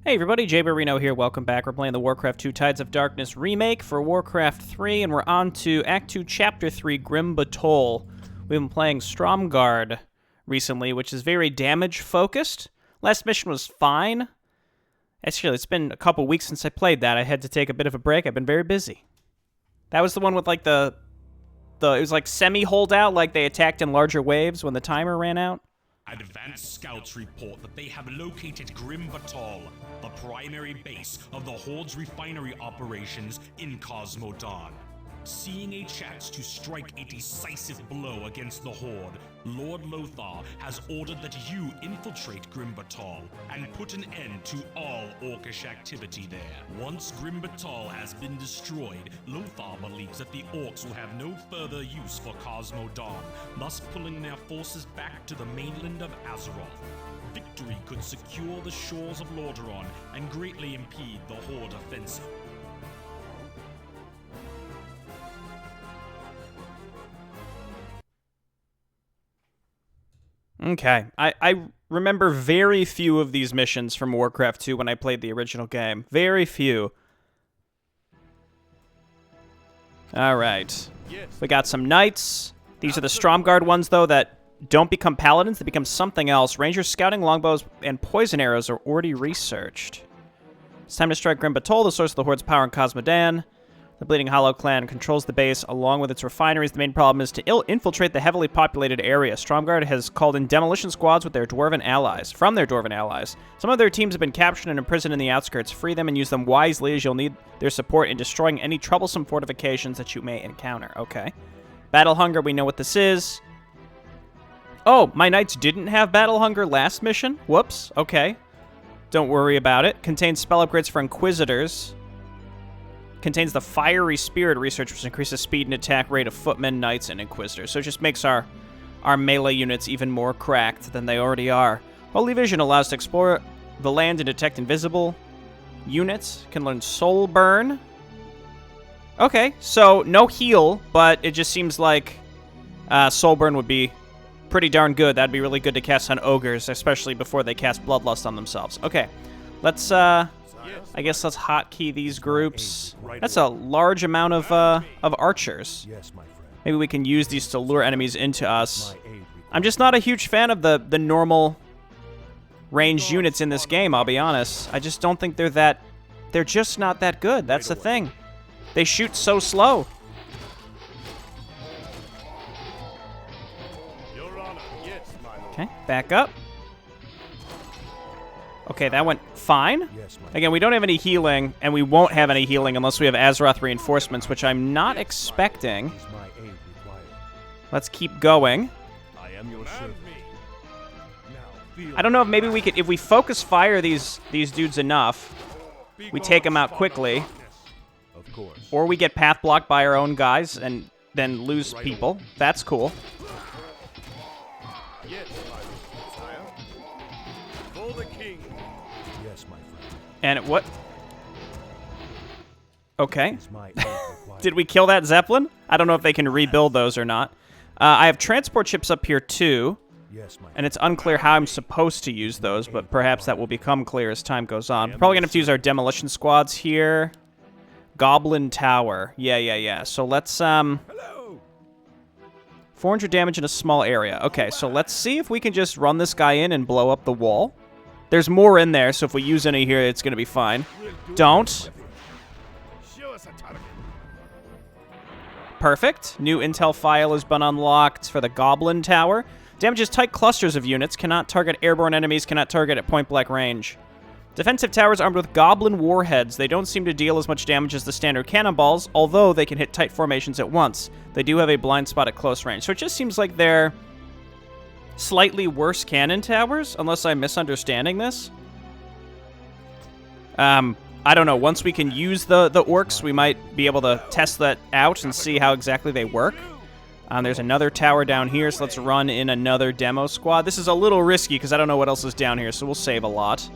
Hey everybody, Jay Barino here, welcome back. We're playing the Warcraft 2 Tides of Darkness remake for Warcraft 3, and we're on to Act 2, Chapter 3, Grimbatol. We've been playing Stromgarde recently, which is very damage-focused. Last mission was fine. Actually, it's been a couple weeks since I played that. I had to take a bit of a break. I've been very busy. That was the one with, like, it was, like, semi-holdout, like they attacked in larger waves when the timer ran out. Advanced scouts report that they have located Grimbatol, the primary base of the Horde's refinery operations in Cosmodawn. Seeing a chance to strike a decisive blow against the Horde, Lord Lothar has ordered that you infiltrate Grimbatol and put an end to all Orcish activity there. Once Grimbatol has been destroyed, Lothar believes that the Orcs will have no further use for Cosmodawn, thus pulling their forces back to the mainland of Azeroth. Victory could secure the shores of Lordaeron and greatly impede the Horde offensive. Okay. I remember very few of these missions from Warcraft 2 when I played the original game. Very few. Alright. We got some knights. These are the Stromgarde ones, though, that don't become paladins. They become something else. Rangers, scouting, longbows, and poison arrows are already researched. It's time to strike Grimbatol, the source of the Horde's power in Cosmodawn. The Bleeding Hollow clan controls the base along with its refineries. The main problem is to infiltrate the heavily populated area. Stromgarde has called in demolition squads with their dwarven allies. Some of their teams have been captured and imprisoned in the outskirts. Free them and use them wisely, as you'll need their support in destroying any troublesome fortifications that you may encounter. Okay. Battle Hunger, we know what this is. Oh, my knights didn't have Battle Hunger last mission? Whoops. Okay. Don't worry about it. Contains spell upgrades for Inquisitors. Contains the Fiery Spirit research, which increases speed and attack rate of footmen, knights, and inquisitors. So it just makes our melee units even more cracked than they already are. Holy Vision allows to explore the land and detect invisible units. Can learn Soul Burn. Okay, so no heal, but it just seems like Soul Burn would be pretty darn good. That'd be really good to cast on ogres, especially before they cast Bloodlust on themselves. Okay, let's I guess let's hotkey these groups. That's a large amount of archers. Maybe we can use these to lure enemies into us. I'm just not a huge fan of the normal ranged units in this game, I'll be honest. I just don't think they're just not that good. That's the thing. They shoot so slow. Okay, back up. Okay, that went fine. Again, we don't have any healing, and we won't have any healing unless we have Azeroth reinforcements, which I'm not expecting. Let's keep going. I don't know if maybe we could, if we focus fire these dudes enough, we take them out quickly. Or we get path blocked by our own guys and then lose people. That's cool. And what? Okay. Did we kill that Zeppelin? I don't know if they can rebuild those or not. I have transport ships up here too. And it's unclear how I'm supposed to use those, but perhaps that will become clear as time goes on. Probably gonna have to use our demolition squads here. Goblin Tower. Yeah. So let's 400 damage in a small area. Okay, so let's see if we can just run this guy in and blow up the wall. There's more in there, so if we use any here, it's going to be fine. Don't. Perfect. New intel file has been unlocked for the Goblin Tower. Damages tight clusters of units. Cannot target airborne enemies. Cannot target at point-blank range. Defensive towers armed with Goblin warheads. They don't seem to deal as much damage as the standard cannonballs, although they can hit tight formations at once. They do have a blind spot at close range. So it just seems like they're slightly worse cannon towers, unless I'm misunderstanding this. I don't know. Once we can use the orcs, we might be able to test that out and see how exactly they work. There's another tower down here, so let's run in another demo squad. This is a little risky because I don't know what else is down here, so we'll save a lot.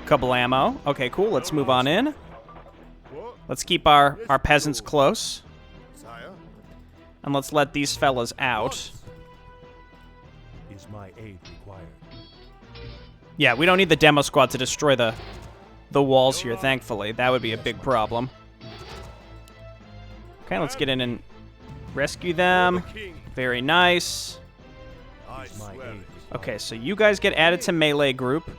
Couple ammo. Okay, cool. Let's move on in. Let's keep our peasants close. And let's let these fellas out. Is my aid required? Yeah, we don't need the demo squad to destroy the the walls here, thankfully. That would be a big problem. Okay, let's get in and rescue them. Very nice. Okay, so you guys get added to melee group.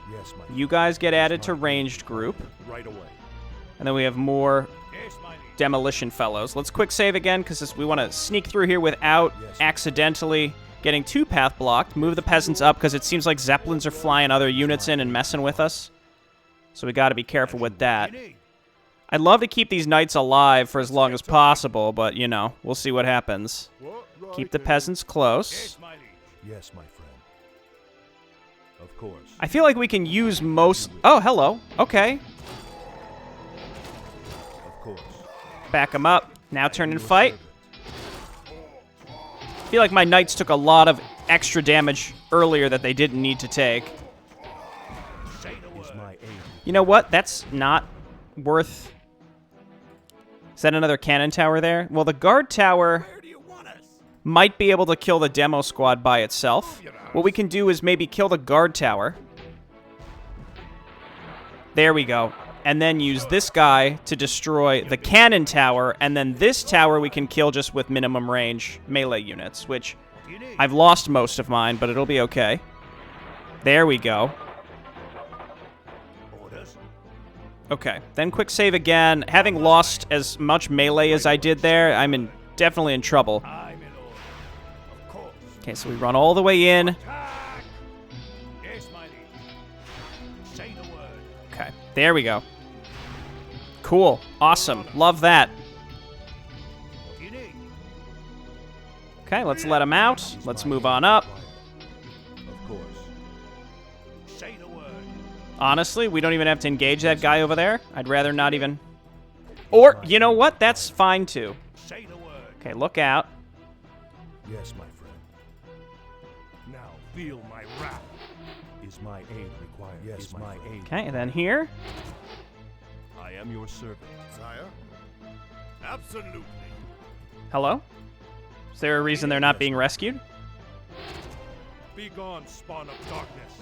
You guys get added to ranged group. And then we have more demolition fellows. Let's quick save again, because we want to sneak through here without accidentally getting too path blocked. Move the peasants up, because it seems like zeppelins are flying other units in and messing with us. So we got to be careful with that. I'd love to keep these knights alive for as long as possible, but, you know, we'll see what happens. Keep the peasants close. Yes, my friend. Of course. I feel like we can use most... Oh, hello. Okay. Of course. Back them up. Now turn and fight. I feel like my knights took a lot of extra damage earlier that they didn't need to take. You know what? That's not worth... Is that another cannon tower there? Well, the guard tower might be able to kill the demo squad by itself. What we can do is maybe kill the guard tower. There we go. And then use this guy to destroy the cannon tower, and then this tower we can kill just with minimum range melee units, which I've lost most of mine, but it'll be okay. There we go. Okay, then quick save again. Having lost as much melee as I did there, I'm definitely in trouble. Okay, so we run all the way in. Okay, there we go. Cool. Awesome. Love that. Okay, let's let him out. Let's move on up. Honestly, we don't even have to engage that guy over there. I'd rather not even... Or, you know what? That's fine, too. Okay, look out. Yes, my friend. Now feel my wrath. Is my aid required? Yes, my aid. Okay, and then here. I am your servant. Sire? Absolutely. Hello? Is there a reason they're not being rescued? Be gone, spawn of darkness.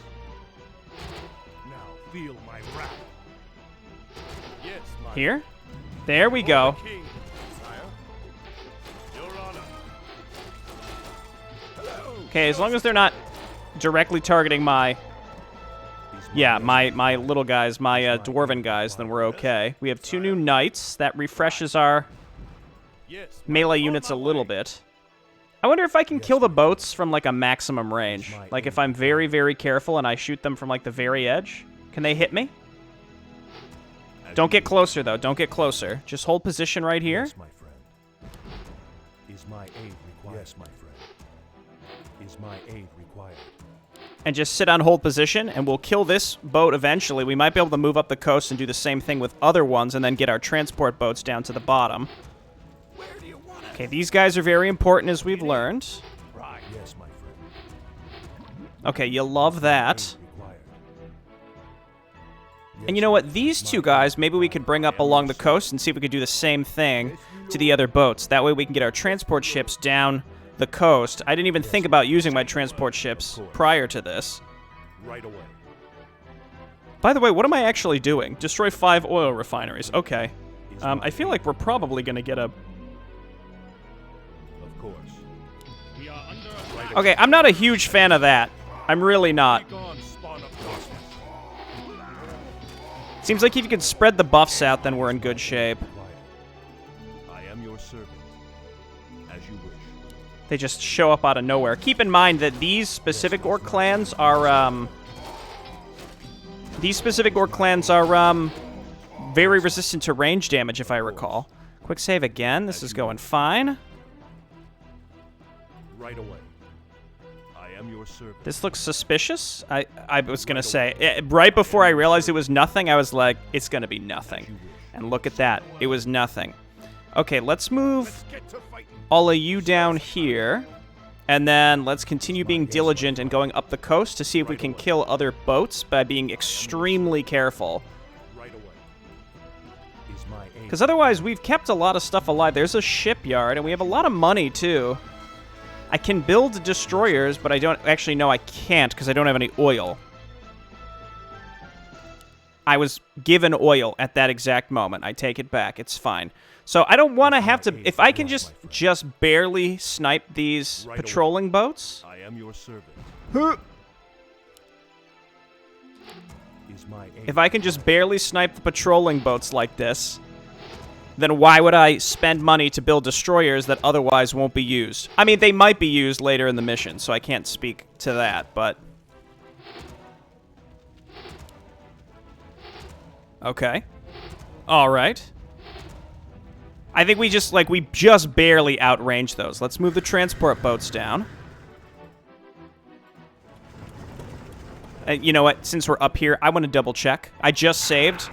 Now feel my wrath. Yes, my Here? There we go. King. Sire? Your honor. Hello. Okay, as long as they're not directly targeting my... Yeah, my little guys, my dwarven guys, then we're okay. We have 2 new knights. That refreshes our melee units a little bit. I wonder if I can kill the boats from, like, a maximum range. Like, if I'm very, very careful and I shoot them from, like, the very edge. Can they hit me? Don't get closer, though. Don't get closer. Just hold position right here. Yes, my friend. Is my aid required? Yes, my friend. Is my aid required? And just sit on hold position, and we'll kill this boat eventually. We might be able to move up the coast and do the same thing with other ones, and then get our transport boats down to the bottom. Okay, these guys are very important, as we've learned. Yes, my friend. Okay, you love that. And you know what? These 2 guys, maybe we could bring up along the coast and see if we could do the same thing to the other boats. That way we can get our transport ships down the coast. I didn't even think about using my transport ships prior to this. Right away. By the way, what am I actually doing? Destroy 5 oil refineries. Okay. I feel like we're probably going to get a... Of course. Okay, I'm not a huge fan of that. I'm really not. Seems like if you can spread the buffs out, then we're in good shape. I am your servant, as you wish. They just show up out of nowhere. Keep in mind that these specific orc clans are, very resistant to range damage, if I recall. Quick save again. This is going fine. Right away. I am your servant. This looks suspicious. I was going to say, right before I realized it was nothing, I was like, it's going to be nothing. And look at that. It was nothing. Okay, let's move all of you down here. And then let's continue being diligent and going up the coast to see if we can kill other boats by being extremely careful. Because otherwise, we've kept a lot of stuff alive. There's a shipyard, and we have a lot of money, too. I can build destroyers, but I don't actually know I can't because I don't have any oil. I was given oil at that exact moment. I take it back. It's fine. So I don't want to have to... If I can just barely snipe these patrolling boats... I am your servant. If I can just barely snipe the patrolling boats like this, then why would I spend money to build destroyers that otherwise won't be used? I mean, they might be used later in the mission, so I can't speak to that, but... Okay. Alright. I think we just barely outranged those. Let's move the transport boats down. And you know what? Since we're up here, I want to double check. I just saved.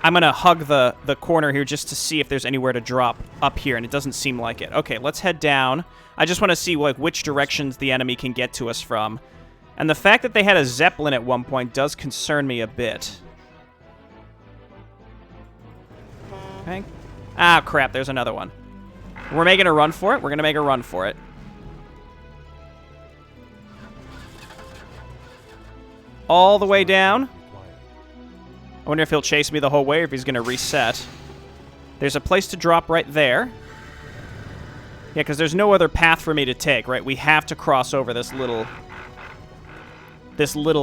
I'm going to hug the corner here just to see if there's anywhere to drop up here, and it doesn't seem like it. Okay, let's head down. I just want to see which directions the enemy can get to us from. And the fact that they had a Zeppelin at one point does concern me a bit. Okay. Ah, crap, there's another one. We're making a run for it. We're going to make a run for it. All the way down. I wonder if he'll chase me the whole way or if he's going to reset. There's a place to drop right there. Yeah, because there's no other path for me to take, right? We have to cross over this little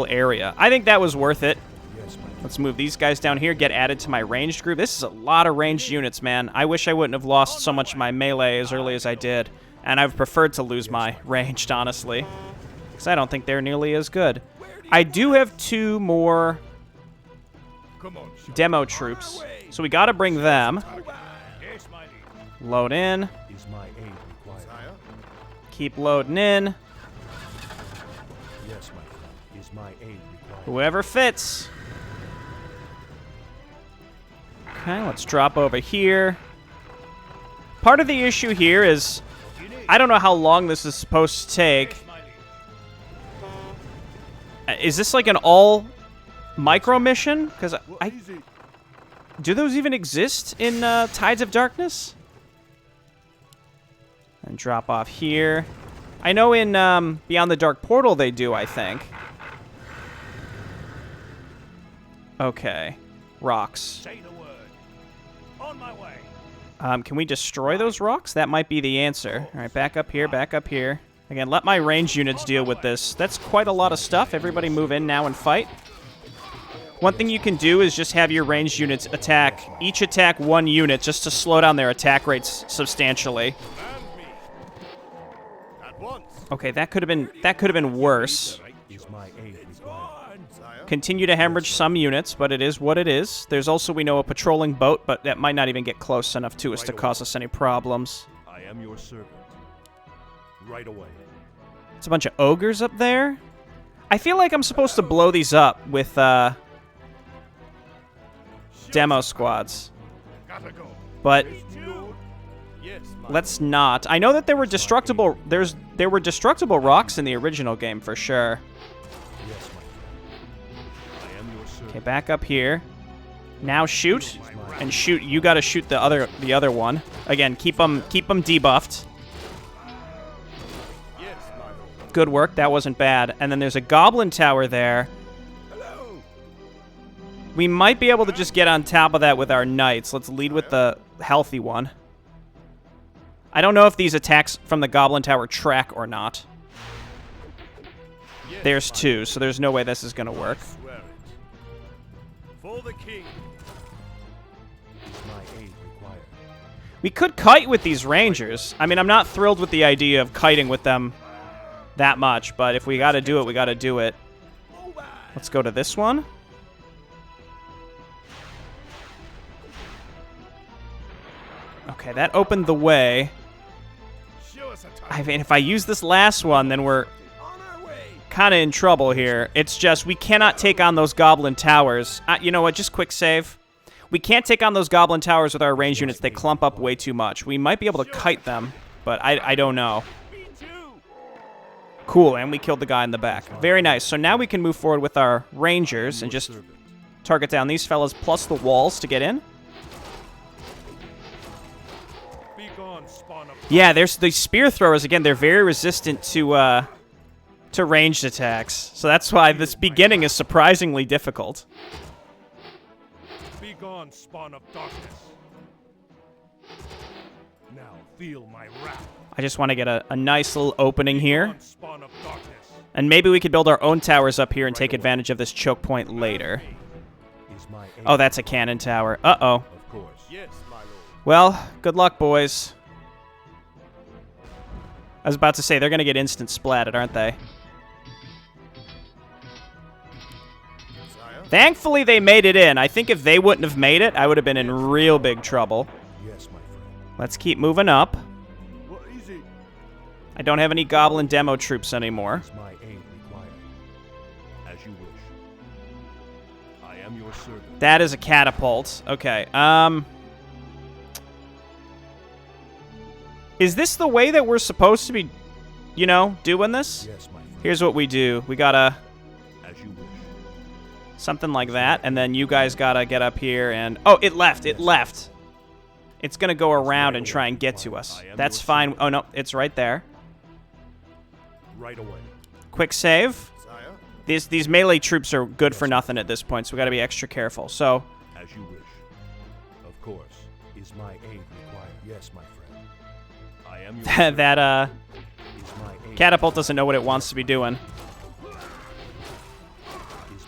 area. I think that was worth it. Let's move these guys down here, get added to my ranged group. This is a lot of ranged units, man. I wish I wouldn't have lost so much of my melee as early as I did. And I've preferred to lose my ranged, honestly. Because I don't think they're nearly as good. I do have 2 more demo troops. So we got to bring them. Load in. Keep loading in. Whoever fits. Okay, let's drop over here. Part of the issue here is I don't know how long this is supposed to take. Is this like an all micro mission? Because do those even exist in Tides of Darkness? And drop off here. I know in Beyond the Dark Portal they do, I think. Okay. Rocks. Say the word. On my way. Can we destroy those rocks? That might be the answer. All right, back up here, back up here. Again, let my ranged units deal with this. That's quite a lot of stuff. Everybody move in now and fight. One thing you can do is just have your ranged units each attack 1 unit just to slow down their attack rates substantially. Okay, that could have been worse. Continue to hemorrhage some units, but it is what it is. There's also, we know, a patrolling boat, but that might not even get close enough to us to cause us any problems. I am your servant. Right away. It's a bunch of ogres up there. I feel like I'm supposed to blow these up with demo squads. But let's not. I know that there were destructible rocks in the original game for sure. Okay, back up here. Now shoot. And shoot, you got to shoot the other one. Again, keep them debuffed. Good work. That wasn't bad. And then there's a goblin tower there. We might be able to just get on top of that with our knights. Let's lead with the healthy one. I don't know if these attacks from the goblin tower track or not. There's 2, so there's no way this is going to work. For the king. We could kite with these rangers. I mean, I'm not thrilled with the idea of kiting with them that much, but if we got to do it, we got to do it. Let's go to this one. Okay, that opened the way. I mean, if I use this last one, then we're kind of in trouble here. It's just, we cannot take on those goblin towers. You know what, just quick save. We can't take on those goblin towers with our ranged units. They clump up way too much. We might be able to kite them, but I don't know. Cool, and we killed the guy in the back. Very nice. So now we can move forward with our rangers and just target down these fellas plus the walls to get in. Yeah, there's the spear throwers. Again, they're very resistant to ranged attacks. So that's why this beginning is surprisingly difficult. Be gone, spawn of darkness. Now feel my wrath. I just want to get a nice little opening here. Gone, spawn of darkness. And maybe we could build our own towers up here and take advantage of this choke point later. Is my aid. Oh, that's a cannon tower. Uh-oh. Of course. Yes, my lord. Well, good luck, boys. I was about to say, they're going to get instant splatted, aren't they? Thankfully, they made it in. I think if they wouldn't have made it, I would have been in real big trouble. Yes, my friend. Let's keep moving up. What is it? I don't have any goblin demo troops anymore. Is my aid required? As you wish. I am your servant. That is a catapult. Okay, is this the way that we're supposed to be, you know, doing this? Yes, my friend. Here's what we do. We gotta... As you wish. something like that, and then you guys gotta get up here and... Oh, it left. It left. It's gonna go around and try and get to us. That's fine. Oh, no. It's right there. Right away. Quick save. These melee troops are good for nothing at this point, so we gotta be extra careful. So... As you wish. Of course. Is my aid required? Yes, my friend. I am your servant. that, Is my aid catapult doesn't know what it wants to be doing. Is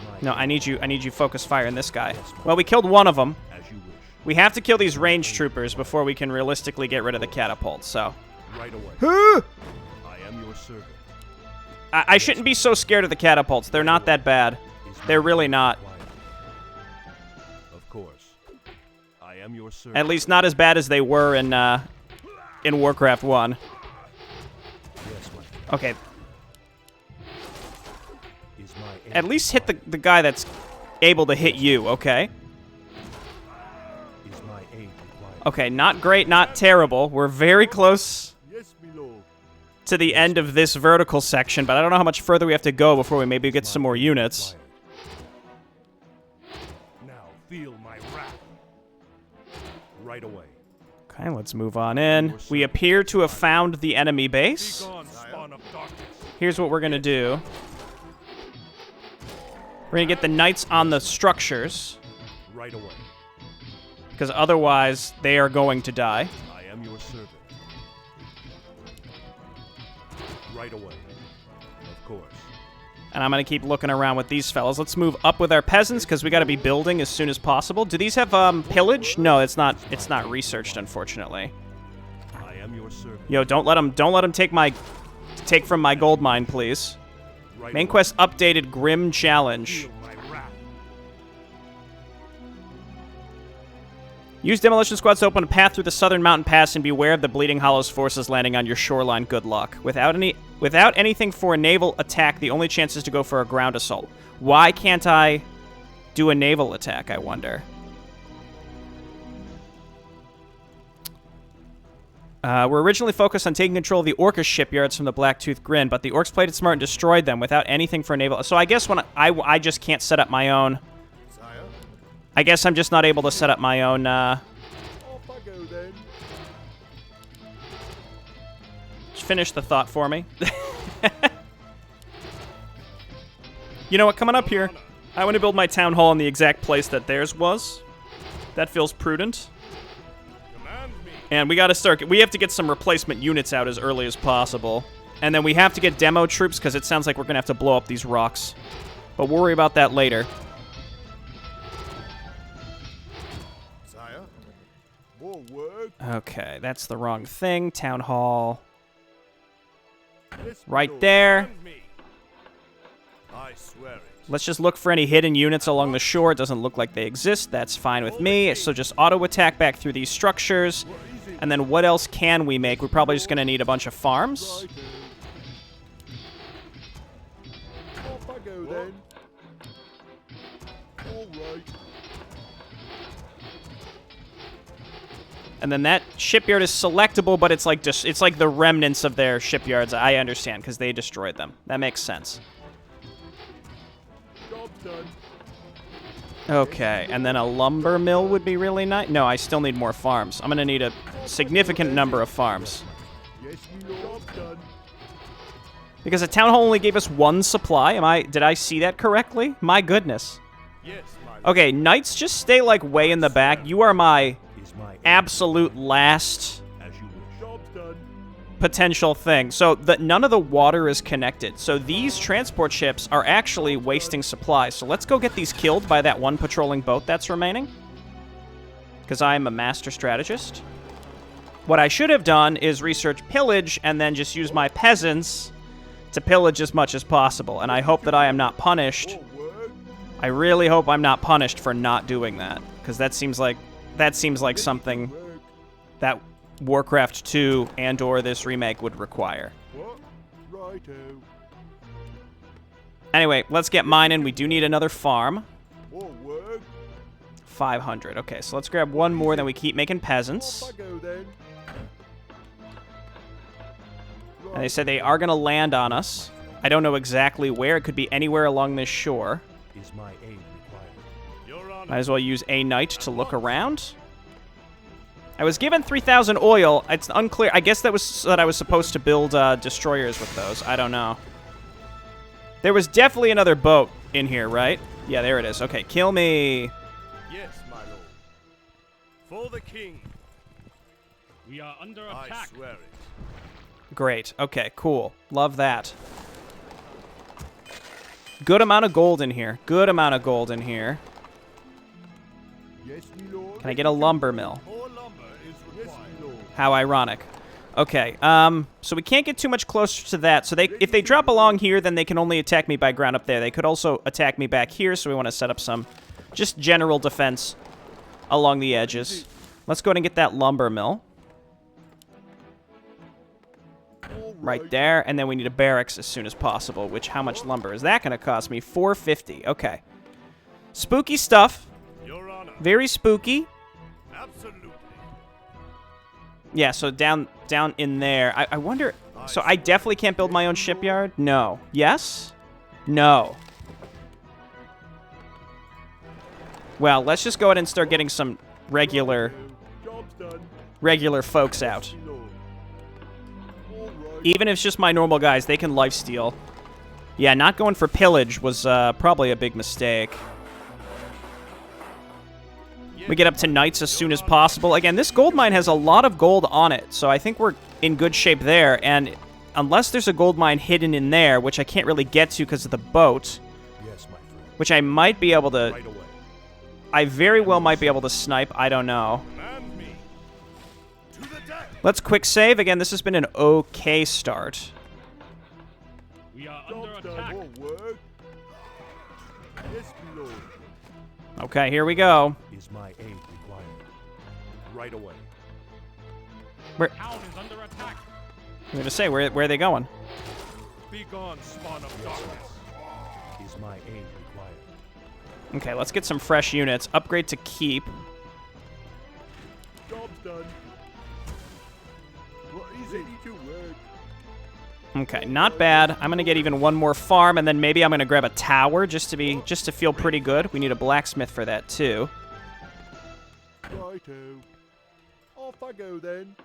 my No, I need you focus fire in this guy. Well, we killed one of them. As you wish. We have to kill these ranged troopers before we can realistically get rid of the catapult, so... Right away. I I am your servant. shouldn't be so scared of the catapults. They're not that bad. Is my They're really aid not. required? Of course. I am your servant. At least not as bad as they were in Warcraft 1. Yes, my friend. Okay, Is my aid at least hit the guy that's able to hit you, okay? Is my aid required? Okay, not great, not terrible. We're very close Yes, my lord. to the end of this vertical section, but I don't know how much further we have to go before we maybe get some more units. Now feel my wrath. Right away. Okay, let's move on in. We appear to have found the enemy Be base. gone, spawn of darkness. Here's what we're gonna do. We're gonna get the knights on the structures, Right away. because otherwise they are going to die. I am your servant. Right away. Of course. And I'm gonna keep looking around with these fellas. Let's move up with our peasants, because we gotta be building as soon as possible. Do these have pillage? No, it's not researched, unfortunately. I am your servant. Yo, don't let them take from my gold mine, please. Right Main away. quest updated, Grim Challenge. Feel my wrath. Use demolition squads to open a path through the southern mountain pass and beware of the Bleeding Hollow's forces landing on your shoreline. Good luck. Without anything for a naval attack, the only chance is to go for a ground assault. Why can't I do a naval attack, I wonder? We're originally focused on taking control of the Orcish shipyards from the Blacktooth Grin, but the Orcs played it smart and destroyed them without anything for a naval... So I guess when I just can't set up my own... I guess I'm just not able to set up my own, Off I go then. Just finish the thought for me. You know what? Coming up here, I want to build my town hall in the exact place that theirs was. That feels prudent. Command me. And we got to start... We have to get some replacement units out as early as possible. And then we have to get demo troops, because it sounds like we're going to have to blow up these rocks. But we'll worry about that later. Sire. More work. Okay, that's the wrong thing. Town hall. Yes, my Right lord. there. Command me. I swear it. Let's just look for any hidden units along the shore. It doesn't look like they exist. That's fine with me. So just auto-attack back through these structures. And then what else can we make? We're probably just going to need a bunch of farms. Off I go then. All right. And then that shipyard is selectable, but it's like just it's like the remnants of their shipyards. I understand, because they destroyed them. That makes sense. Job done. Okay, and then a lumber mill would be really nice. No, I still need more farms. I'm going to need a significant number of farms. Yes, me lord. Job done. Because the town hall only gave us one supply. Did I see that correctly? My goodness. Yes, my Okay, knights, just stay, like, way in the back. You are my absolute last potential thing. So none of the water is connected. So these transport ships are actually wasting supplies. So let's go get these killed by that one patrolling boat that's remaining. Because I am a master strategist. What I should have done is research pillage and then just use my peasants to pillage as much as possible. And I hope that I am not punished. I really hope I'm not punished for not doing that. Because that seems like something that Warcraft 2 and or this remake would require. Anyway, let's get mining. We do need another farm. 500. Okay, so let's grab one more, then we keep making peasants. And they said they are going to land on us. I don't know exactly where. It could be anywhere along this shore. Might as well use a knight to look around. I was given 3,000 oil. It's unclear. I guess that was that I was supposed to build destroyers with those. I don't know. There was definitely another boat in here, right? Yeah, there it is. Okay, kill me. Yes, my lord. For the king. We are under attack. I swear it. Great. Okay, cool. Love that. Good amount of gold in here. Good amount of gold in here. Yes, my lord. Can I get a lumber mill? More lumber is required. Yes, my lord. How ironic. Okay, so we can't get too much closer to that. So if they drop along here, then they can only attack me by ground up there. They could also attack me back here, so we want to set up some just general defense along the edges. Let's go ahead and get that lumber mill. Right there, and then we need a barracks as soon as possible, which, how much lumber is that going to cost me? 450. Okay. Spooky stuff. Your Honor. Very spooky. Absolutely. Yeah, so down in there. I wonder... So I definitely can't build my own shipyard? No. Yes? No. Well, let's just go ahead and start getting some regular folks out. Even if it's just my normal guys, they can lifesteal. Yeah, not going for pillage was probably a big mistake. We get up to knights as soon as possible. Again, this gold mine has a lot of gold on it, so I think we're in good shape there. And unless there's a gold mine hidden in there, which I can't really get to because of the boat, which I might be able to... I very well might be able to snipe. I don't know. Let's quick save. Again, this has been an okay start. We are under attack. Okay, here we go. Is my aid required? Right away. Town is under attack. I'm going to say, where are they going? Be gone, spawn of darkness. Is my aid required? Okay, let's get some fresh units. Upgrade to keep. Job's done. Ready to work. Okay, not bad. I'm gonna get even one more farm, and then maybe I'm gonna grab a tower just to feel pretty good. We need a blacksmith for that too. Righto. Off I go then.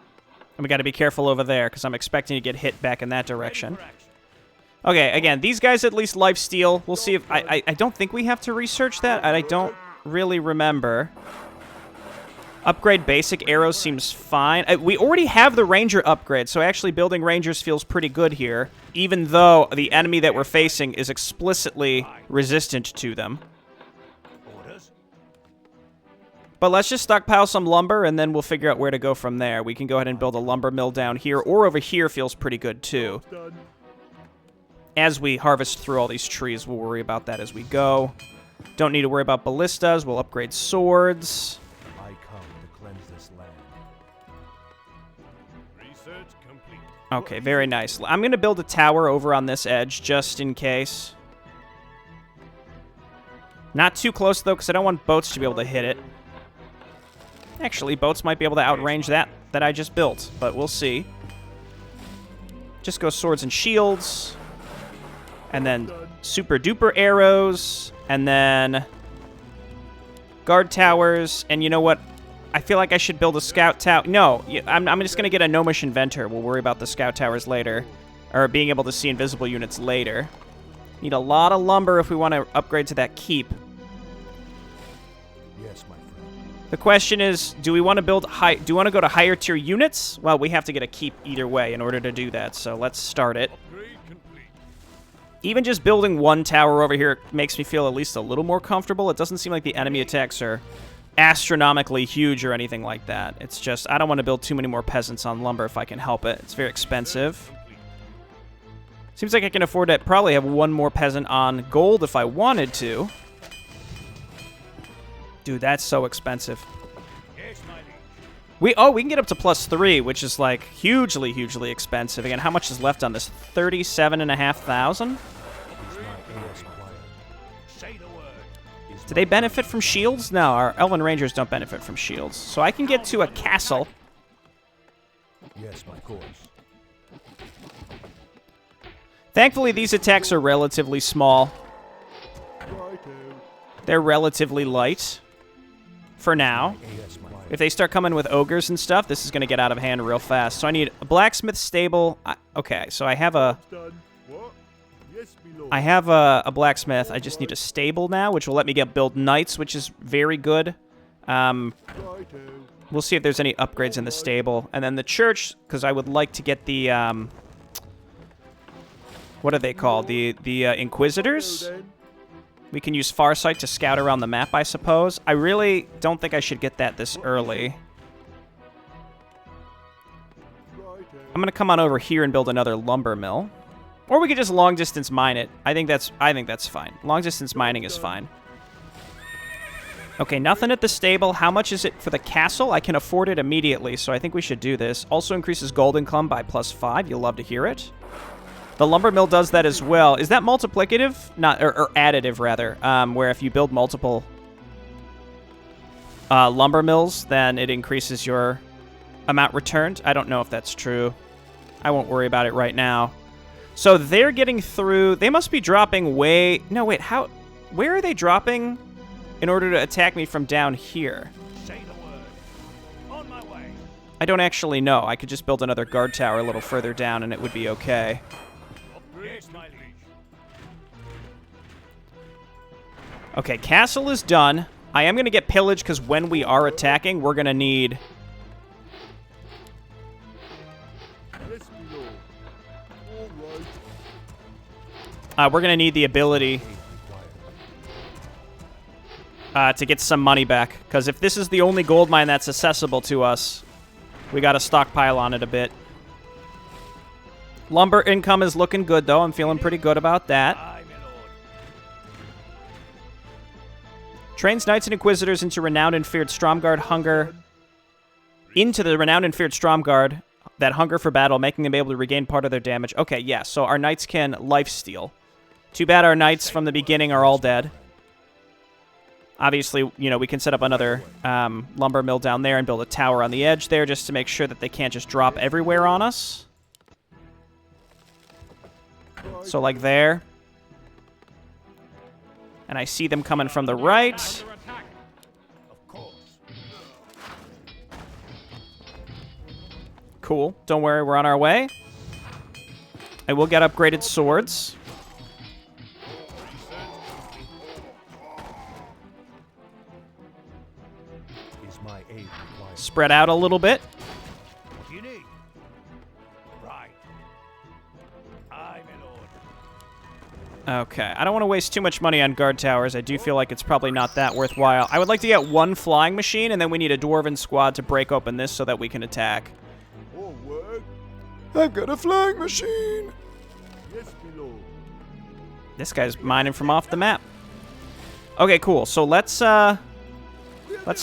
And we got to be careful over there because I'm expecting to get hit back in that direction. Okay, again, these guys at least lifesteal. We'll see if I don't think we have to research that. I don't really remember. Upgrade basic arrows seems fine. We already have the ranger upgrade, so actually building rangers feels pretty good here, even though the enemy that we're facing is explicitly resistant to them. But let's just stockpile some lumber, and then we'll figure out where to go from there. We can go ahead and build a lumber mill down here, or over here feels pretty good, too. As we harvest through all these trees, we'll worry about that as we go. Don't need to worry about ballistas. We'll upgrade swords. Okay, very nice. I'm going to build a tower over on this edge, just in case. Not too close, though, because I don't want boats to be able to hit it. Actually, boats might be able to outrange that I just built, but we'll see. Just go swords and shields. And then super-duper arrows. And then guard towers. And you know what? I feel like I should build a scout tower. No, I'm just going to get a gnomish inventor. We'll worry about the scout towers later. Or being able to see invisible units later. Need a lot of lumber if we want to upgrade to that keep. The question is, do we want to build high? Do we want to go to higher tier units? Well, we have to get a keep either way in order to do that. So let's start it. Even just building one tower over here makes me feel at least a little more comfortable. It doesn't seem like the enemy attacks are astronomically huge or anything like that. It's just, I don't want to build too many more peasants on lumber if I can help it. It's very expensive. Seems like I can afford to probably have one more peasant on gold if I wanted to. Dude, that's so expensive. We can get up to +3, which is like hugely, hugely expensive. Again, how much is left on this? 37,500? Do they benefit from shields? No, our Elven Rangers don't benefit from shields. So I can get to a castle. Yes, my course. Thankfully, these attacks are relatively small. They're relatively light. For now. If they start coming with ogres and stuff, this is going to get out of hand real fast. So I need a blacksmith stable. Okay, so I have a blacksmith. I just need a stable now, which will let me build knights, which is very good. We'll see if there's any upgrades in the stable. And then the church, because I would like to get the, what are they called? The Inquisitors? We can use Farsight to scout around the map, I suppose. I really don't think I should get that this early. I'm going to come on over here and build another lumber mill. Or we could just long-distance mine it. I think that's fine. Long-distance mining is fine. Okay, nothing at the stable. How much is it for the castle? I can afford it immediately, so I think we should do this. Also increases gold income by +5. You'll love to hear it. The lumber mill does that as well. Is that multiplicative? Not, or additive, rather. Where if you build multiple lumber mills, then it increases your amount returned. I don't know if that's true. I won't worry about it right now. So they're getting through. They must be dropping way... No, wait, how... Where are they dropping in order to attack me from down here? Say the word. On my way. I don't actually know. I could just build another guard tower a little further down and it would be okay. Yes, my liege. Okay, castle is done. I am going to get pillage because when we are attacking, we're going to need... Yes, my lord. All right. we're going to need the ability to get some money back. Because if this is the only gold mine that's accessible to us, we got to stockpile on it a bit. Lumber income is looking good, though. I'm feeling pretty good about that. Aye, my lord. Trains knights and inquisitors into renowned and feared Stromguard hunger. Into the renowned and feared Stromguard that hunger for battle, making them able to regain part of their damage. Okay, yeah, so our knights can lifesteal. Too bad our knights from the beginning are all dead. Obviously, you know, we can set up another lumber mill down there and build a tower on the edge there just to make sure that they can't just drop everywhere on us. So, like there. And I see them coming from the right. Of course. Cool. Don't worry, we're on our way. I will get upgraded swords. Is my aid required? Spread out a little bit. What do you need? Right. Aye, my lord. Okay, I don't want to waste too much money on guard towers. I do feel like it's probably not that worthwhile. I would like to get one flying machine, and then we need a dwarven squad to break open this so that we can attack. All work. I've got a flying machine. Yes, my lord. This guy's mining from off the map. Okay, cool. So let's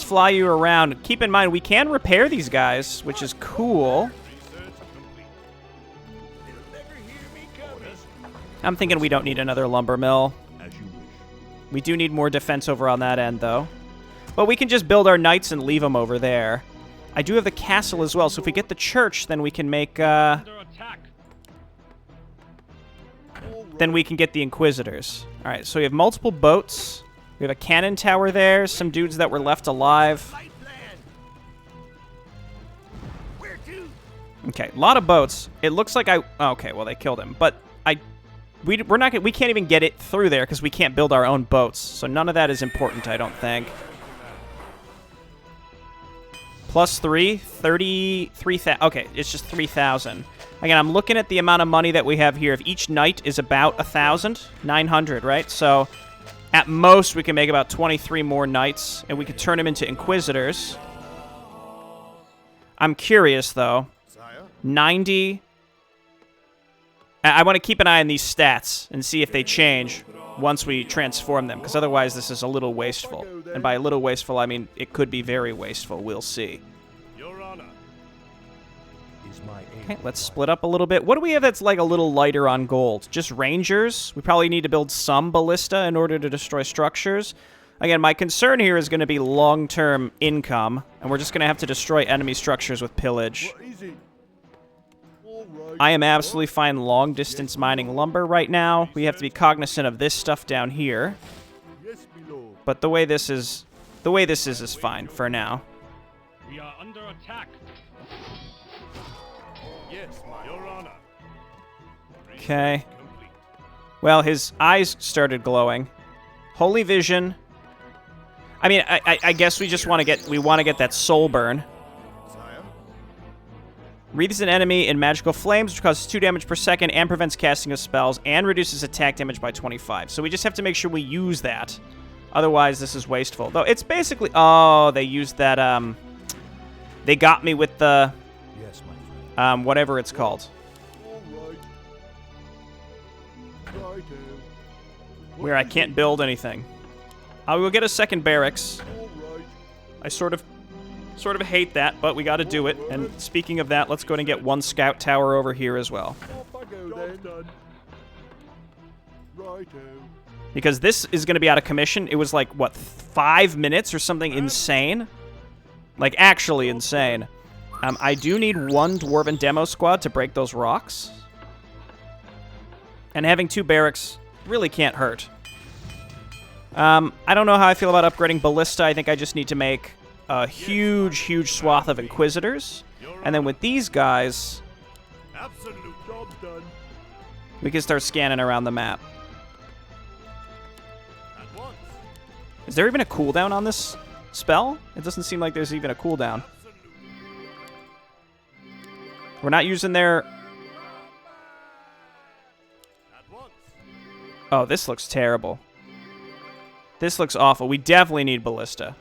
fly you around. Keep in mind, we can repair these guys, which is cool. Research complete. They'll never hear me coming. I'm thinking we don't need another lumber mill. As you wish. We do need more defense over on that end, though. But we can just build our knights and leave them over there. I do have the castle as well, so if we get the church, then we can make, then we can get the Inquisitors. Alright, so we have multiple boats. We have a cannon tower there, some dudes that were left alive. Okay, a lot of boats. It looks like okay, well, they killed him. But we can't even get it through there because we can't build our own boats. So none of that is important, I don't think. Plus 3, 33,000. Okay, it's just 3,000. Again, I'm looking at the amount of money that we have here. If each knight is about 1,900, right? So, at most, we can make about 23 more knights, and we could turn them into inquisitors. I'm curious, though. 90. I want to keep an eye on these stats and see if they change once we transform them, because otherwise this is a little wasteful. And by a little wasteful, I mean it could be very wasteful. We'll see. Okay, let's split up a little bit. What do we have that's like a little lighter on gold? Just rangers? We probably need to build some ballista in order to destroy structures. Again, my concern here is going to be long-term income, and we're just going to have to destroy enemy structures with pillage. I am absolutely fine long-distance mining lumber right now. We have to be cognizant of this stuff down here. But the way this is fine for now. We are under attack. Your Honor. Okay. Well, his eyes started glowing. Holy vision. I mean, I guess we just want to get that soul burn. Wreathes an enemy in magical flames, which causes 2 damage per second and prevents casting of spells and reduces attack damage by 25. So we just have to make sure we use that. Otherwise, this is wasteful. Though it's basically... Oh, they used that, They got me with the... Yes, my friend. Whatever it's called. Where I can't build anything. I will get a second barracks. I sort of hate that, but we got to do it. And speaking of that, let's go ahead and get one scout tower over here as well. Because this is going to be out of commission. It was like, what, 5 minutes or something insane? Like, actually insane. I do need one dwarven demo squad to break those rocks. And having 2 barracks really can't hurt. I don't know how I feel about upgrading ballista. I think I just need to make a huge, huge swath of inquisitors. And then with these guys, we can start scanning around the map. Is there even a cooldown on this spell? It doesn't seem like there's even a cooldown. We're not using their... Oh, this looks terrible. This looks awful. We definitely need ballista.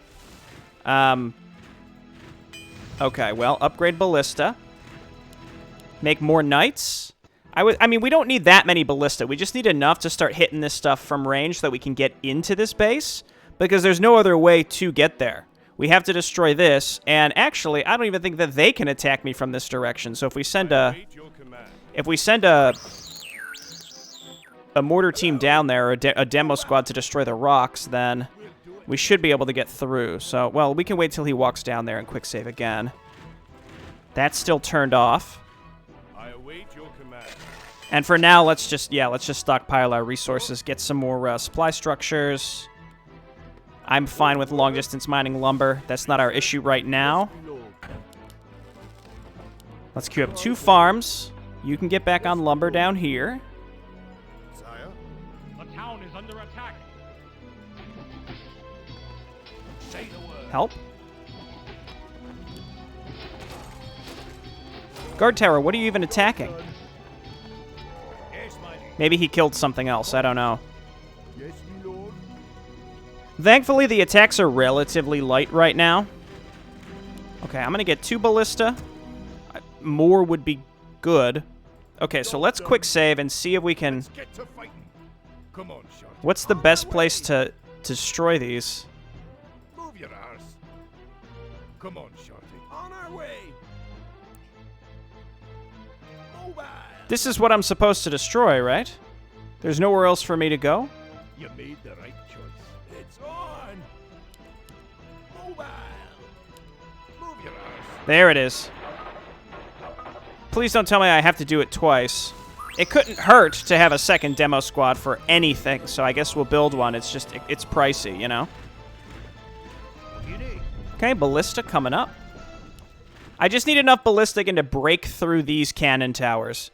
Okay, well, upgrade ballista. Make more knights. I mean, we don't need that many ballista. We just need enough to start hitting this stuff from range so that we can get into this base, because there's no other way to get there. We have to destroy this, and actually, I don't even think that they can attack me from this direction. So if we send a mortar team down there, or a demo squad to destroy the rocks, then we should be able to get through. So, well, we can wait till he walks down there and quick save again. That's still turned off. I await your command. And for now, let's just stockpile our resources, get some more supply structures. I'm fine with long-distance mining lumber. That's not our issue right now. Let's queue up 2 farms. You can get back on lumber down here. The town is under attack. Say the word. Help. Guard tower, what are you even attacking? Maybe he killed something else. I don't know. Yes, my lord. Thankfully, the attacks are relatively light right now. Okay, I'm going to get 2 ballista. More would be good. Okay, so let's quick save and see if we can... Let's get to fighting. Come on, Shark. What's the best place to destroy these? Move your arse. Come on, Sharky. On our way. Mobile. This is what I'm supposed to destroy, right? There's nowhere else for me to go? You made the right choice. It's on. Mobile. Move your arse. There it is. Please don't tell me I have to do it twice. It couldn't hurt to have a second demo squad for anything, so I guess we'll build one. It's just, it's pricey, you know? Okay, ballista coming up. I just need enough ballista again to break through these cannon towers.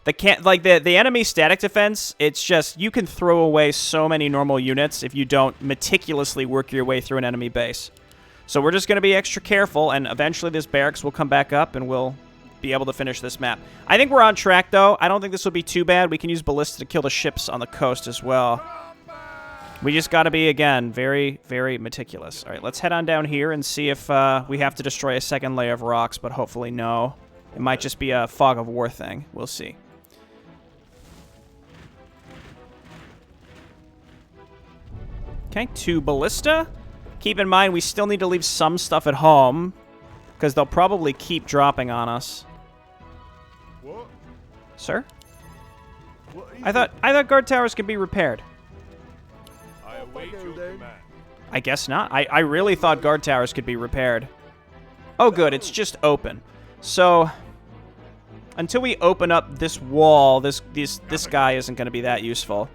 The enemy static defense, it's just, you can throw away so many normal units if you don't meticulously work your way through an enemy base. So we're just going to be extra careful, and eventually this barracks will come back up, and we'll be able to finish this map. I think we're on track, though. I don't think this will be too bad. We can use ballista to kill the ships on the coast as well. We just got to be, again, very, very meticulous. All right, let's head on down here and see if we have to destroy a second layer of rocks, but hopefully no. It might just be a fog of war thing. We'll see. Okay, 2 ballista. Keep in mind, we still need to leave some stuff at home, because they'll probably keep dropping on us. What? Sir? What is I thought guard towers could be repaired. I await your command. I guess not. I really thought guard towers could be repaired. Oh, good. It's just open. So, until we open up this wall, this guy isn't going to be that useful.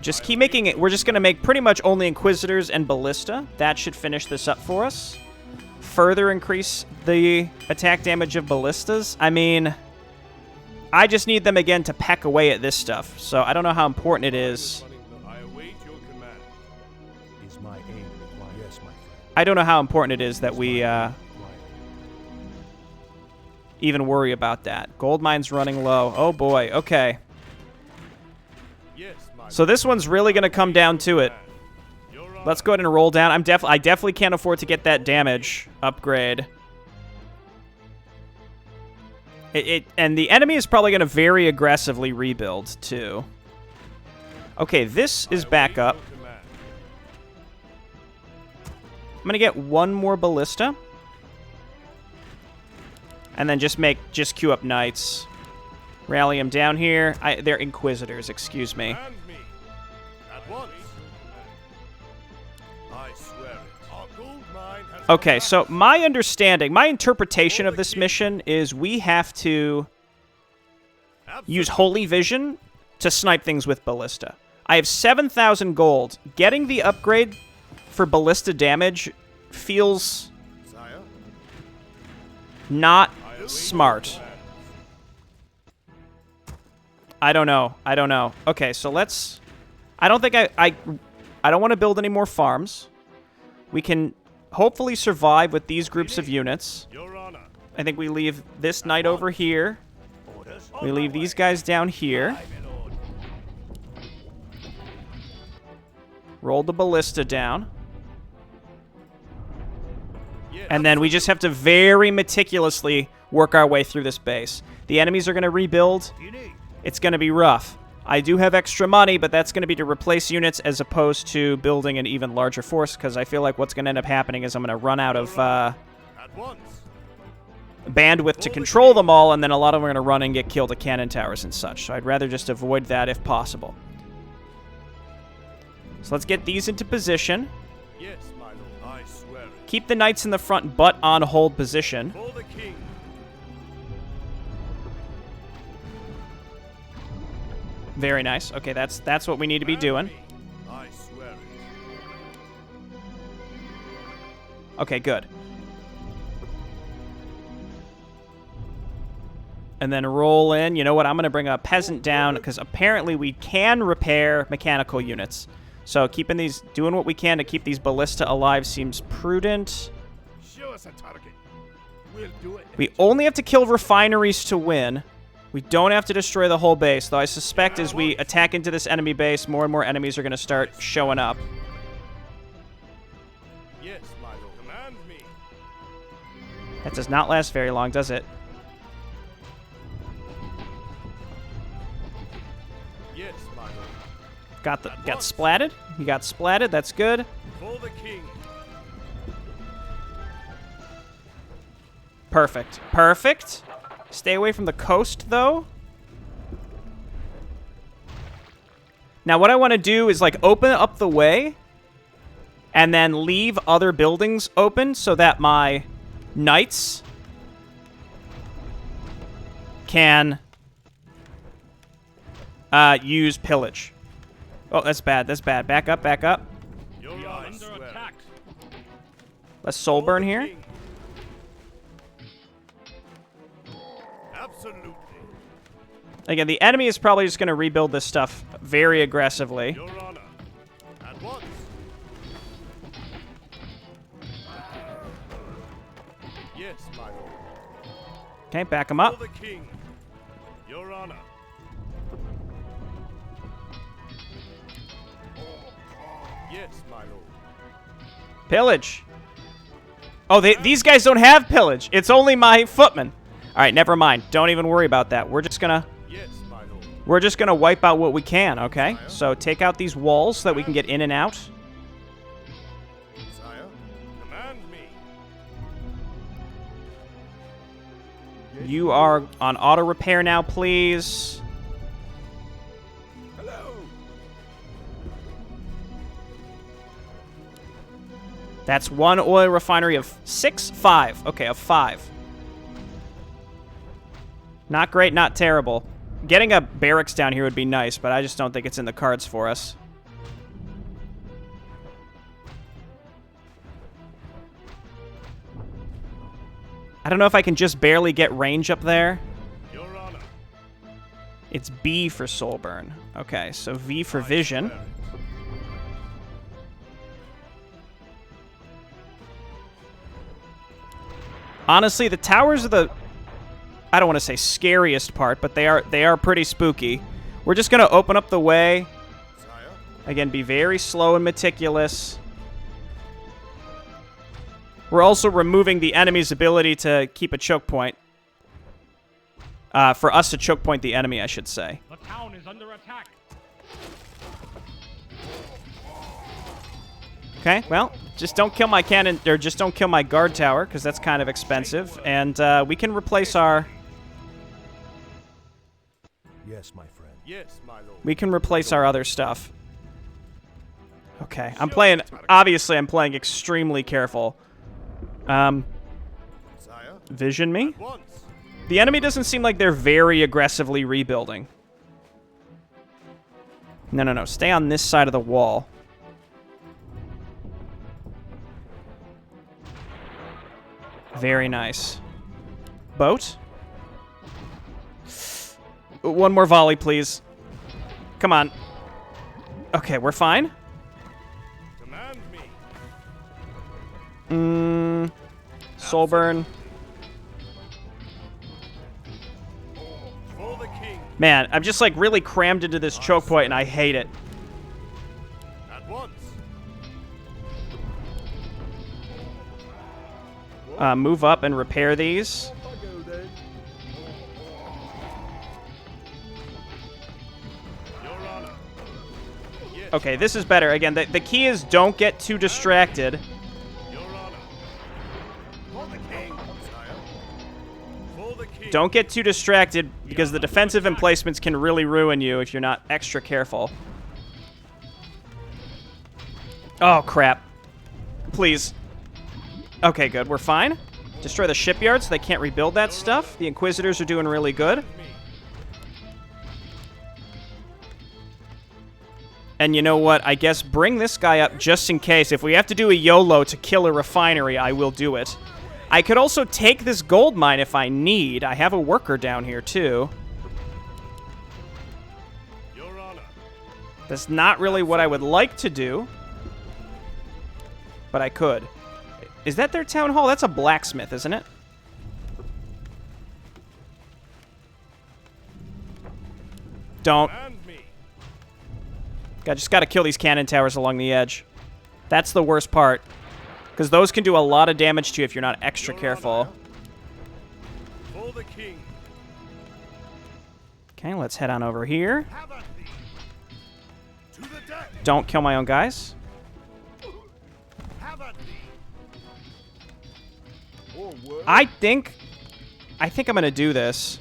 Just keep making it. We're just going to make pretty much only Inquisitors and Ballista. That should finish this up for us. Further increase the attack damage of Ballistas. I mean, I just need them again to peck away at this stuff. So I don't know how important it is. I await your command. Is my aim required? Yes, my friend. I don't know how important it is that we even worry about that. Gold mine's running low. Oh boy. Okay. Yes, my So this one's really going to come down to it. Let's go ahead and roll down. I definitely can't afford to get that damage upgrade. And the enemy is probably going to very aggressively rebuild too. Okay, this is back up. I'm going to get one more ballista. And then just queue up knights. Rally them down here. They're Inquisitors, excuse me. Command me. At once. I swear it. Our gold mine has Okay, so my understanding, my interpretation of this mission is we have to use Holy Vision to snipe things with Ballista. I have 7,000 gold. Getting the upgrade for Ballista damage feels Sire, not smart. I don't know. Okay, so let's... I don't think I don't want to build any more farms. We can hopefully survive with these groups of units. Your Honor. I think we leave this knight over here. Orders. We leave these guys down here. Aye, my lord. Roll the ballista down. Yes. And then we just have to very meticulously work our way through this base. The enemies are going to rebuild. You need. It's going to be rough. I do have extra money, but that's going to be to replace units as opposed to building an even larger force, because I feel like what's going to end up happening is I'm going to run out of At once. bandwidth to control them all, and then a lot of them are going to run and get killed at cannon towers and such. So I'd rather just avoid that if possible. So let's get these into position. Yes, my lord. I swear it. Keep the knights in the front, but on hold position. For the king. Very nice. Okay, that's what we need to be doing. I swear it. Okay, good. And then roll in. You know what? I'm going to bring a peasant down because apparently we can repair mechanical units. So doing what we can to keep these ballista alive seems prudent. Show us a target. We'll do it. We only have to kill refineries to win. We don't have to destroy the whole base, though I suspect as we attack into this enemy base, more and more enemies are going to start showing up. Yes, my lord. Command me. That does not last very long, does it? Yes, my lord. Got splatted? You got splatted, that's good. For the king. Perfect. Perfect. Stay away from the coast, though. Now, what I want to do is, like, open up the way and then leave other buildings open so that my knights can use pillage. Oh, that's bad. That's bad. Back up, back up. You're under attack. Let's soul burn here. Absolutely. Again, the enemy is probably just going to rebuild this stuff very aggressively. Your honor. At once. Yes, my lord. Okay, back him up. For the king. Your honor. Yes, my lord. Pillage. Oh, these guys don't have pillage. It's only my footmen. All right, never mind. Don't even worry about that. We're just gonna... Yes, my lord. We're just gonna wipe out what we can, okay? So take out these walls so that we can get in and out. Sire, command me. You are on auto repair now, please. Hello. That's one oil refinery of 5. Okay, of 5. Not great, not terrible. Getting a barracks down here would be nice, but I just don't think it's in the cards for us. I don't know if I can just barely get range up there. Your honor. It's B for soul burn. Okay, so V for vision. Honestly, the towers are the... I don't want to say scariest part, but they are pretty spooky. We're just going to open up the way. Sire. Again, be very slow and meticulous. We're also removing the enemy's ability to keep a choke point. For us to choke point the enemy, I should say. The town is under attack. Okay, well, just don't kill my cannon, or just don't kill my guard tower, because that's kind of expensive. And we can replace our... Yes, my friend. Yes, my lord. We can replace our other stuff. Okay, I'm playing... Obviously, I'm playing extremely careful. Sire. Vision me? At once. The enemy doesn't seem like they're very aggressively rebuilding. No. Stay on this side of the wall. Very nice. Boat? One more volley, please. Come on. Okay, we're fine. Command me. Soul burn. For the king. Man, I'm just like really crammed into this choke point and I hate it. At once. Move up and repair these. Your honor. Yes. Okay, this is better. Again, the key is don't get too distracted. Your honor. For the king. Sire. For the king. Don't get too distracted because the defensive emplacements can really ruin you if you're not extra careful. Oh, crap. Please. Okay, good. We're fine. Destroy the shipyard so they can't rebuild that stuff. The Inquisitors are doing really good. And you know what? I guess bring this guy up just in case. If we have to do a YOLO to kill a refinery, I will do it. I could also take this gold mine if I need. I have a worker down here, too. Your honor. That's not really what I would like to do. But I could. Is that their town hall? That's a blacksmith, isn't it? Don't. Command me. I just got to kill these cannon towers along the edge. That's the worst part. Because those can do a lot of damage to you if you're not extra careful. For the king. Okay, let's head on over here. Have at thee. To the death. Don't kill my own guys. Have at thee. Forward. I think I'm going to do this.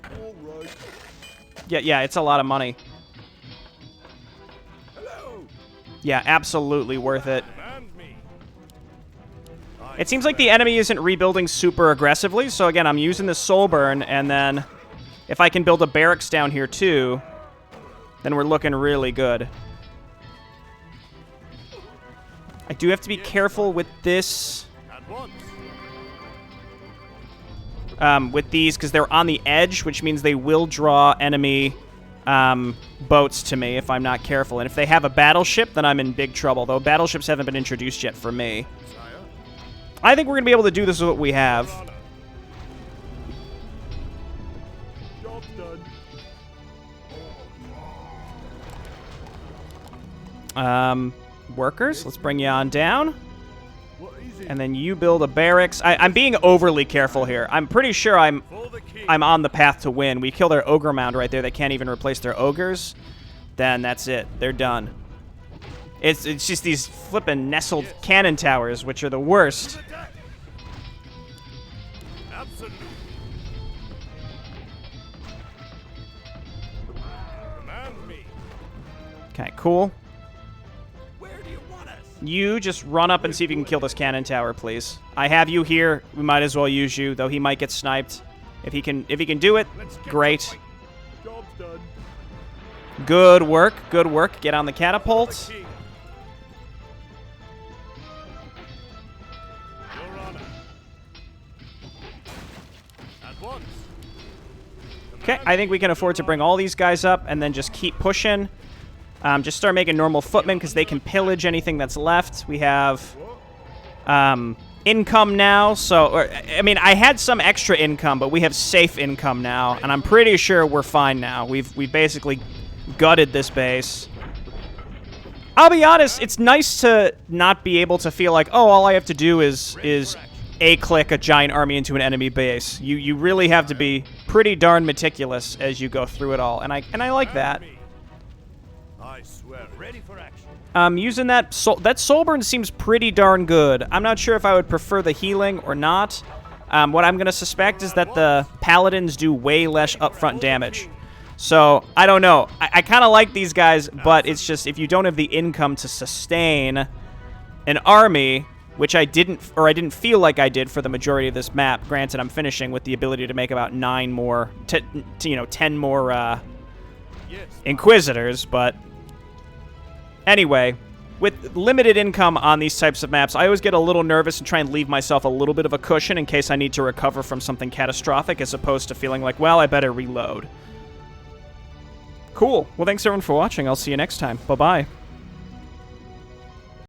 All right. Yeah, it's a lot of money. Hello. Yeah, absolutely worth it. Command me. It seems like the enemy isn't rebuilding super aggressively, so again, I'm using the soul burn, and then if I can build a barracks down here too, then we're looking really good. I do have to be careful with this, At once. with these, because they're on the edge, which means they will draw enemy boats to me if I'm not careful. And if they have a battleship, then I'm in big trouble, though battleships haven't been introduced yet for me. Sire. I think we're going to be able to do this with what we have. Job's done. Workers, let's bring you on down. What is it? And then you build a barracks. I'm being overly careful here. I'm pretty sure I'm on the path to win. We kill their ogre mound right there. They can't even replace their ogres. Then that's it. They're done. It's just these flippin' nestled cannon towers, which are the worst. Absolutely. Command me. Okay, cool. Where do you want us? You just run up and see if you can kill this cannon tower, please. I have you here. We might as well use you, though he might get sniped. If he can do it, great. Job's done. Good work. Good work. Get on the catapult. King. Your Honor. At once. Okay, I think we can afford to bring all these guys up and then just keep pushing. Just start making normal footmen because they can pillage anything that's left. We have income now, so... I mean, I had some extra income, but we have safe income now, and I'm pretty sure we're fine now. We've basically gutted this base. I'll be honest, it's nice to not be able to feel like, oh, all I have to do is A-click a giant army into an enemy base. You really have to be pretty darn meticulous as you go through it all, and I like that. I swear. Ready for action. Using that Soulburn seems pretty darn good. I'm not sure if I would prefer the healing or not. What I'm going to suspect is that the paladins do way less upfront damage. So, I don't know. I kind of like these guys, but it's just if you don't have the income to sustain an army, which I didn't feel like I did for the majority of this map. Granted, I'm finishing with the ability to make about 10 more Inquisitors, but anyway, with limited income on these types of maps, I always get a little nervous and try and leave myself a little bit of a cushion in case I need to recover from something catastrophic, as opposed to feeling like, well, I better reload. Cool. Well, thanks everyone for watching. I'll see you next time. Bye-bye.